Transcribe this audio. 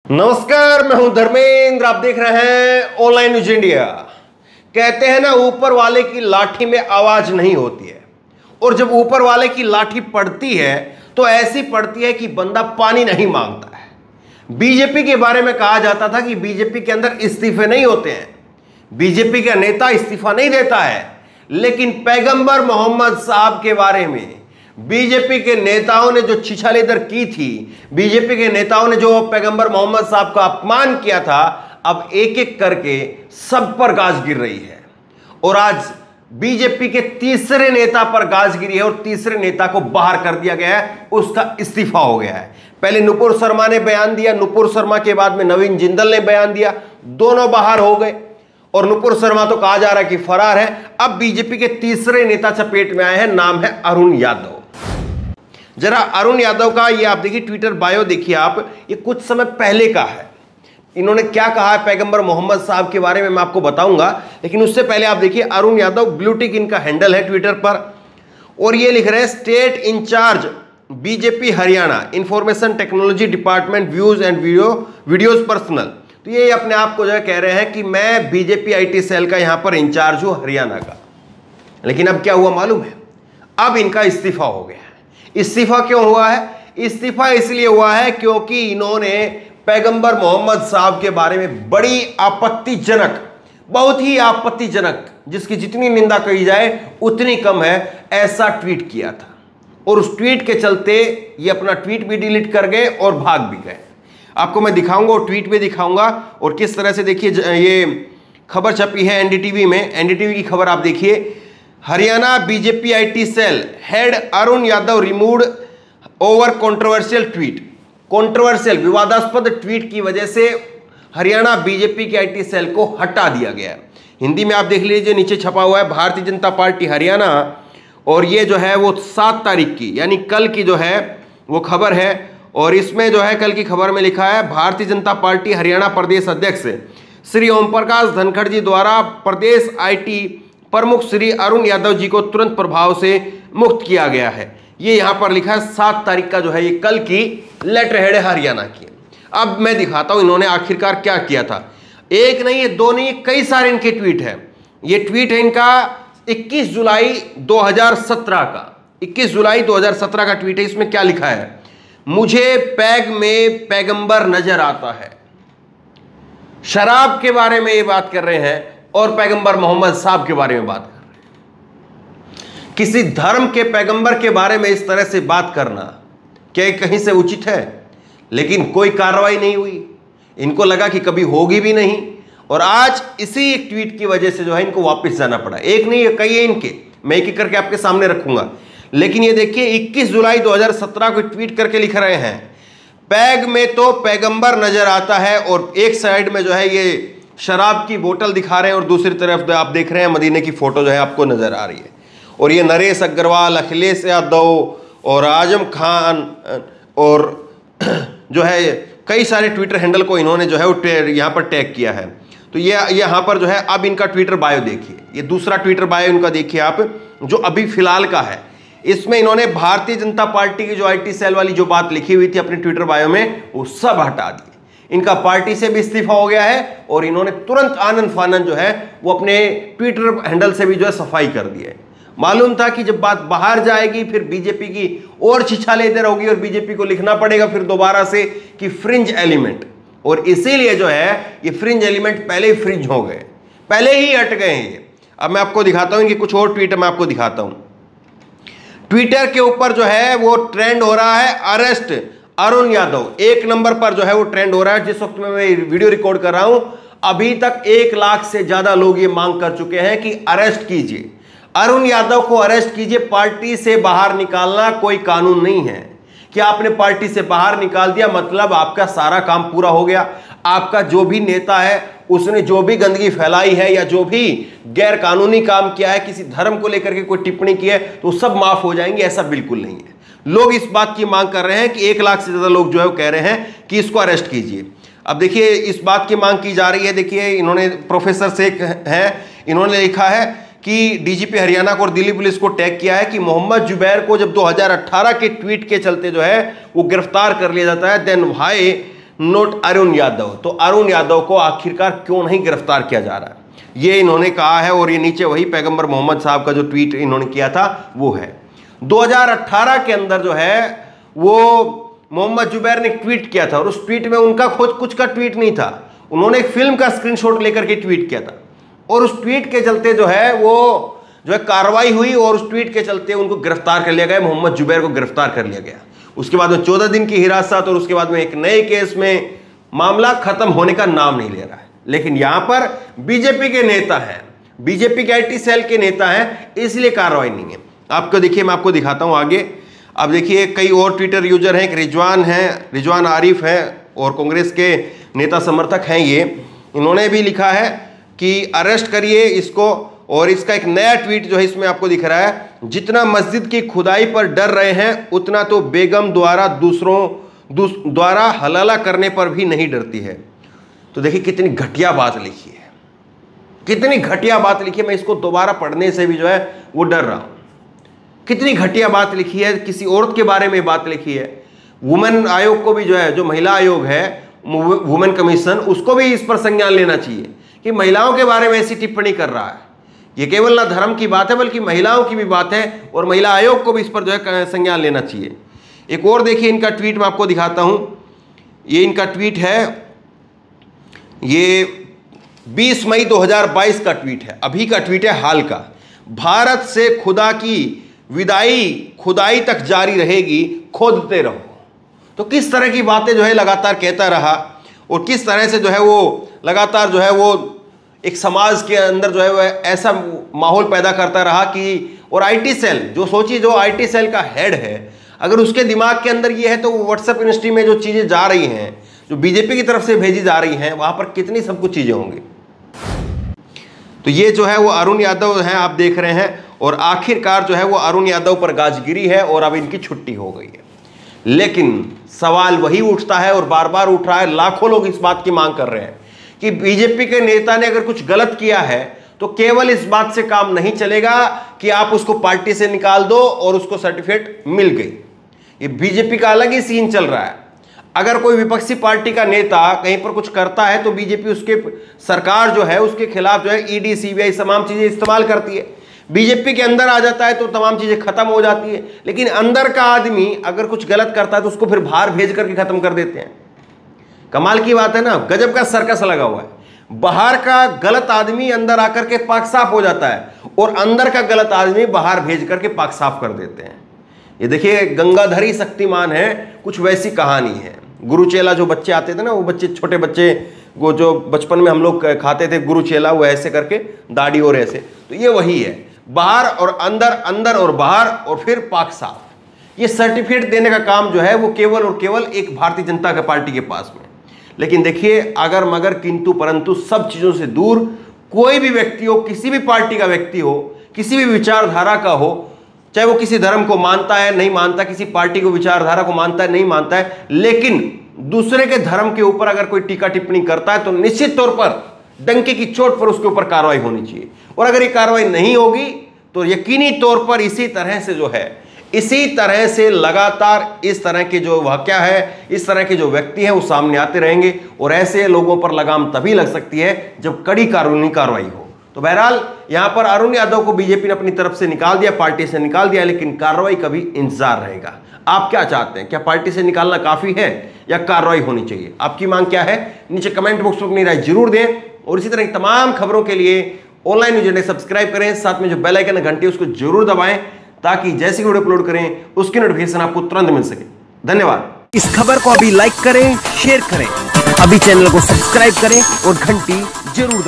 नमस्कार, मैं हूं धर्मेंद्र। आप देख रहे हैं ऑनलाइन न्यूज इंडिया। कहते हैं ना, ऊपर वाले की लाठी में आवाज नहीं होती है, और जब ऊपर वाले की लाठी पड़ती है तो ऐसी पड़ती है कि बंदा पानी नहीं मांगता है। बीजेपी के बारे में कहा जाता था कि बीजेपी के अंदर इस्तीफे नहीं होते हैं, बीजेपी का नेता इस्तीफा नहीं देता है, लेकिन पैगंबर मोहम्मद साहब के बारे में बीजेपी के नेताओं ने जो छिछल इधर की थी, बीजेपी के नेताओं ने जो पैगंबर मोहम्मद साहब का अपमान किया था, अब एक एक करके सब पर गाज गिर रही है। और आज बीजेपी के तीसरे नेता पर गाज गिरी है और तीसरे नेता को बाहर कर दिया गया है, उसका इस्तीफा हो गया है। पहले नुपुर शर्मा ने बयान दिया, नुपुर शर्मा के बाद में नवीन जिंदल ने बयान दिया, दोनों बाहर हो गए। और नुपुर शर्मा तो कहा जा रहा है कि फरार है। अब बीजेपी के तीसरे नेता चपेट में आए हैं, नाम है अरुण यादव। जरा अरुण यादव का ये आप देखिए ट्विटर बायो देखिए आप, ये कुछ समय पहले का है। इन्होंने क्या कहा है पैगंबर मोहम्मद साहब के बारे में मैं आपको बताऊंगा, लेकिन उससे पहले आप देखिए अरुण यादव ब्लूटिक इनका हैंडल है ट्विटर पर, और ये लिख रहे हैं state incharge BJP Haryana information technology department views and videos personal. तो ये अपने आप को जो है कह रहे हैं कि मैं बीजेपी आईटी सेल का यहां पर इंचार्ज हूं हरियाणा का। लेकिन अब क्या हुआ मालूम है, अब इनका इस्तीफा हो गया है। इस्तीफा क्यों हुआ है? इस्तीफा इसलिए हुआ है क्योंकि इन्होंने पैगंबर मोहम्मद साहब के बारे में बड़ी आपत्तिजनक, बहुत ही आपत्तिजनक, जिसकी जितनी निंदा कही जाए उतनी कम है, ऐसा ट्वीट किया था। और उस ट्वीट के चलते ये अपना ट्वीट भी डिलीट कर गए और भाग भी गए। आपको मैं दिखाऊंगा और ट्वीट भी दिखाऊंगा, और किस तरह से देखिए ये खबर छपी है एनडीटीवी में। एनडीटीवी की खबर आप देखिए, Haryana BJP IT cell head Arun Yadav removed over controversial tweet. Controversial, विवादास्पद ट्वीट की वजह से हरियाणा बीजेपी के आईटी सेल को हटा दिया गया है। हिंदी में आप देख लीजिए, नीचे छपा हुआ है भारतीय जनता पार्टी हरियाणा, और ये जो है वो 7 तारीख की यानी कल की जो है वो खबर है। और इसमें जो है कल की खबर में लिखा है, भारतीय जनता पार्टी हरियाणा प्रदेश अध्यक्ष श्री ओम प्रकाश धनखड़ जी द्वारा प्रदेश आईटी प्रमुख श्री अरुण यादव जी को तुरंत प्रभाव से मुक्त किया गया है। ये यहां पर लिखा है 7 तारीख का जो है ये कल की लेटर हेड है हरियाणा की। अब मैं दिखाता हूं इन्होंने आखिरकार क्या किया था। एक नहीं है, दो नहीं, कई सारे इनके ट्वीट है। ये ट्वीट है इनका 21 जुलाई 2017 का, 21 जुलाई 2017 का ट्वीट है। इसमें क्या लिखा है, मुझे पैग में पैगंबर नजर आता है। शराब के बारे में ये बात कर रहे हैं और पैगंबर मोहम्मद साहब के बारे में बात कर रहे हैं। किसी धर्म के पैगंबर के बारे में इस तरह से बात करना क्या कहीं से उचित है? लेकिन कोई कार्रवाई नहीं हुई, इनको लगा कि कभी होगी भी नहीं, और आज इसी एक ट्वीट की वजह से जो है इनको वापस जाना पड़ा। एक नहीं है, कई है इनके, मैं एक एक करके आपके सामने रखूंगा। लेकिन ये देखिए 21 जुलाई 2017 को ट्वीट करके लिख रहे हैं, पैग में तो पैगंबर नजर आता है, और एक साइड में जो है ये शराब की बोतल दिखा रहे हैं और दूसरी तरफ आप देख रहे हैं मदीने की फोटो जो है आपको नजर आ रही है। और ये नरेश अग्रवाल, अखिलेश यादव और आजम खान और जो है कई सारे ट्विटर हैंडल को इन्होंने जो है वो यहाँ पर टैग किया है। तो ये यहाँ पर जो है अब इनका ट्विटर बायो देखिए, ये दूसरा ट्विटर बायो इनका देखिए आप, जो अभी फिलहाल का है। इसमें इन्होंने भारतीय जनता पार्टी की जो आईटी सेल वाली जो बात लिखी हुई थी अपने ट्विटर बायो में, वो सब हटा दी। इनका पार्टी से भी इस्तीफा हो गया है, और इन्होंने तुरंत आनंद फानन जो है वो अपने ट्विटर हैंडल से भी जो है सफाई कर दी है। मालूम था कि जब बात बाहर जाएगी फिर बीजेपी की और छिछाले इधर होगी और बीजेपी को लिखना पड़ेगा फिर दोबारा से कि फ्रिंज एलिमेंट, और इसीलिए जो है ये फ्रिंज एलिमेंट पहले ही फ्रिंज हो गए, पहले ही हट गए हैं ये। अब मैं आपको दिखाता हूं इनके कुछ और ट्वीट मैं आपको दिखाता हूं। ट्विटर के ऊपर जो है वो ट्रेंड हो रहा है अरेस्ट अरुण यादव, 1 नंबर पर जो है वो ट्रेंड हो रहा है। जिस वक्त में मैं वीडियो रिकॉर्ड कर रहा हूं अभी तक 1 लाख से ज्यादा लोग ये मांग कर चुके हैं कि अरेस्ट कीजिए, अरुण यादव को अरेस्ट कीजिए। पार्टी से बाहर निकालना कोई कानून नहीं है कि आपने पार्टी से बाहर निकाल दिया मतलब आपका सारा काम पूरा हो गया। आपका जो भी नेता है उसने जो भी गंदगी फैलाई है या जो भी गैर कानूनी काम किया है, किसी धर्म को लेकर के कोई टिप्पणी की है, तो सब माफ हो जाएंगे, ऐसा बिल्कुल नहीं है। लोग इस बात की मांग कर रहे हैं कि 1 लाख से ज्यादा लोग जो है वो कह रहे हैं कि इसको अरेस्ट कीजिए। अब देखिए इस बात की मांग की जा रही है, देखिए इन्होंने प्रोफेसर शेख हैं, इन्होंने लिखा है कि डीजीपी हरियाणा को और दिल्ली पुलिस को टैग किया है कि मोहम्मद जुबैर को जब 2018 के ट्वीट के चलते जो है वो गिरफ्तार कर लिया जाता है, then why not Arun Yadav. तो अरुण यादव को आखिरकार क्यों नहीं गिरफ्तार किया जा रहा है, ये इन्होंने कहा है। और ये नीचे वही पैगंबर मोहम्मद साहब का जो ट्वीट इन्होंने किया था वो है। 2018 के अंदर जो है वो मोहम्मद जुबैर ने ट्वीट किया था, और उस ट्वीट में उनका खुद कुछ का ट्वीट नहीं था, उन्होंने एक फिल्म का स्क्रीनशॉट लेकर के ट्वीट किया था। और उस ट्वीट के चलते जो है वो जो है कार्रवाई हुई, और उस ट्वीट के चलते उनको गिरफ्तार कर लिया गया, मोहम्मद जुबैर को गिरफ्तार कर लिया गया। उसके बाद में 14 दिन की हिरासत, और उसके बाद में एक नए केस में मामला खत्म होने का नाम नहीं ले रहा है। लेकिन यहां पर बीजेपी के नेता हैं, बीजेपी के IT सेल के नेता हैं, इसलिए कार्रवाई नहीं है। आपको देखिए, मैं आपको दिखाता हूं आगे। अब देखिए कई और ट्विटर यूजर हैं, रिजवान आरिफ है, और कांग्रेस के नेता समर्थक हैं ये, इन्होंने भी लिखा है कि अरेस्ट करिए इसको। और इसका एक नया ट्वीट जो है इसमें आपको दिख रहा है, जितना मस्जिद की खुदाई पर डर रहे हैं उतना तो बेगम द्वारा दूसरों द्वारा हलाला करने पर भी नहीं डरती है। तो देखिए कितनी घटिया बात लिखी है, कितनी घटिया बात लिखी है। मैं इसको दोबारा पढ़ने से भी जो है वो डर रहा हूं। कितनी घटिया बात लिखी है, किसी औरत के बारे में बात लिखी है। वुमेन आयोग को भी जो है, जो महिला आयोग है, वुमेन कमीशन, उसको भी इस पर संज्ञान लेना चाहिए कि महिलाओं के बारे में ऐसी टिप्पणी कर रहा है। ये केवल ना धर्म की बात है बल्कि महिलाओं की भी बात है, और महिला आयोग को भी इस पर जो है संज्ञान लेना चाहिए। एक और देखिए इनका ट्वीट मैं आपको दिखाता हूं। ये इनका ट्वीट है, ये 20 मई 2022 का ट्वीट है, अभी का ट्वीट है, हाल का। भारत से खुदा की विदाई खुदाई तक जारी रहेगी, खोदते रहो। तो किस तरह की बातें जो है लगातार कहता रहा, और किस तरह से जो है वो लगातार जो है वो एक समाज के अंदर जो है वो ऐसा माहौल पैदा करता रहा कि, और IT सेल जो सोचिए, जो IT सेल का हेड है, अगर उसके दिमाग के अंदर ये है तो व्हाट्सएप यूनिवर्सिटी में जो चीज़ें जा रही हैं, जो बीजेपी की तरफ से भेजी जा रही हैं, वहाँ पर कितनी सब कुछ चीज़ें होंगी। तो ये जो है वो अरुण यादव हैं, आप देख रहे हैं। और आखिरकार जो है वो अरुण यादव पर गाजगिरी है, और अब इनकी छुट्टी हो गई है। लेकिन सवाल वही उठता है, और बार बार उठ रहा है, लाखों लोग इस बात की मांग कर रहे हैं कि बीजेपी के नेता ने अगर कुछ गलत किया है तो केवल इस बात से काम नहीं चलेगा कि आप उसको पार्टी से निकाल दो और उसको सर्टिफिकेट मिल गई। ये बीजेपी का अलग ही सीन चल रहा है। अगर कोई विपक्षी पार्टी का नेता कहीं पर कुछ करता है तो बीजेपी, उसके सरकार जो है उसके खिलाफ जो है ED CBI तमाम चीजें इस्तेमाल करती है। बीजेपी के अंदर आ जाता है तो तमाम चीजें खत्म हो जाती है। लेकिन अंदर का आदमी अगर कुछ गलत करता है तो उसको फिर बाहर भेज करके खत्म कर देते हैं। कमाल की बात है ना, गजब का सर्कस लगा हुआ है। बाहर का गलत आदमी अंदर आकर के पाक साफ हो जाता है, और अंदर का गलत आदमी बाहर भेज करके पाक साफ कर देते हैं। ये देखिए गंगाधरी शक्तिमान है, कुछ वैसी कहानी है। गुरुचेला जो बच्चे आते थे ना, वो बच्चे, छोटे बच्चे, वो जो बचपन में हम लोग खाते थे गुरुचेला, वो ऐसे करके दाढ़ी और ऐसे, तो ये वही है, बाहर और अंदर, अंदर और बाहर, और फिर पाक साफ। ये सर्टिफिकेट देने का काम जो है वो केवल और केवल एक भारतीय जनता पार्टी के पास में। लेकिन देखिए अगर मगर किंतु परंतु सब चीजों से दूर कोई भी व्यक्ति हो, किसी भी पार्टी का व्यक्ति हो, किसी भी विचारधारा का हो, चाहे वो किसी धर्म को मानता है नहीं मानता, किसी पार्टी को विचारधारा को मानता है नहीं मानता है, लेकिन दूसरे के धर्म के ऊपर अगर कोई टीका टिप्पणी करता है तो निश्चित तौर पर डंके की चोट पर उसके ऊपर कार्रवाई होनी चाहिए। और अगर ये कार्रवाई नहीं होगी तो यकीनी तौर पर इसी तरह से जो है, इसी तरह से लगातार इस तरह के जो वाकया है, इस तरह के जो व्यक्ति हैं वो सामने आते रहेंगे, और ऐसे लोगों पर लगाम तभी लग सकती है जब कड़ी कानूनी कार्रवाई हो। तो बहरहाल यहां पर अरुण यादव को बीजेपी ने अपनी तरफ से निकाल दिया, पार्टी से निकाल दिया, लेकिन कार्रवाई का भी इंतजार रहेगा। आप क्या चाहते हैं, क्या पार्टी से निकालना काफी है या कार्रवाई होनी चाहिए? आपकी मांग क्या है, नीचे कमेंट बॉक्स में अपनी राय जरूर दें। और इसी तरह की तमाम खबरों के लिए ऑनलाइन न्यूज़ इंडिया सब्सक्राइब करें, साथ में जो बेल आइकन है घंटी उसको जरूर दबाएं, ताकि जैसे वीडियो अपलोड करें उसकी नोटिफिकेशन आपको तुरंत मिल सके। धन्यवाद। इस खबर को अभी लाइक करें, शेयर करें, अभी चैनल को सब्सक्राइब करें और घंटी जरूर दबाएं।